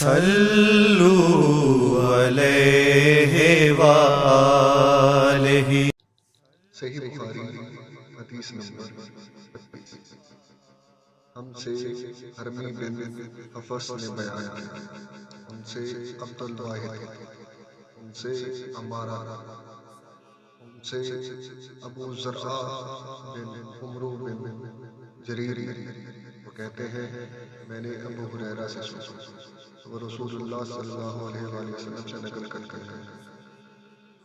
صلو علیہ وآلہ۔ صحیح بخاری حدیث نمبر 25۔ ہم سے حرمی بن حفص نے بیان کیا، ان سے عبد الواحد، ان سے عمارہ، ان سے ابو زرعہ بن عمرو بن جریر، وہ کہتے ہیں میں نے ابو ہریرہ سے سنا، وہ رسول اللہ صلی اللہ علیہ وآلہ وسلم سے نقل کرتے ہیں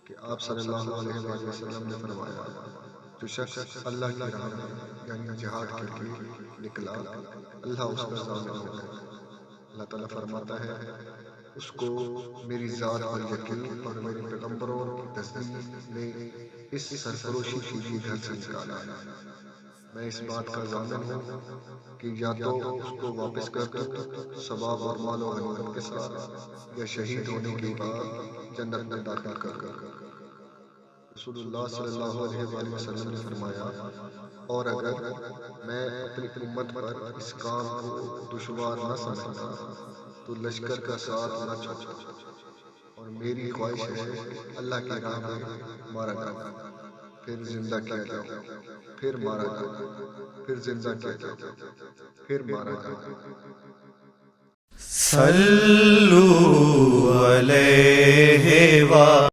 کہ آپ صلی اللہ علیہ وآلہ وسلم نے فرمایا، جو شخص اللہ کی راہ میں یعنی جہاد کے لیے نکلا، اللہ اس کا ضامن ہوگا۔ اللہ تعالیٰ فرماتا ہے اس کو میری ذات پر یقین اور میرے پیغمبروں کی تصدیق نے اس سرفروشی کے لیے گھر سے نکالا ہے۔ میں اس بات کا ضامن ہوں کہ یا تو اس کو واپس کر دوں ثواب اور مال و غنیمت کے ساتھ، یا شہید ہونے کے بعد جنت میں داخل کر دوں۔ رسول اللہ صلی اللہ علیہ وآلہ وسلم نے فرمایا، اور اگر میں اپنی امت پر اس کام کو دشوار نہ سمجھتا تو لشکر کا ساتھ نہ چھوڑتا، اور میری خواہش ہے کہ اللہ کی راہ میں مارا جاؤں، پھر زندہ کیا جاؤں، پھر مارا جاؤں، پھر زندہ کیا جاؤں، پھر مارا جاؤں۔ صلو علیہ وآلہ۔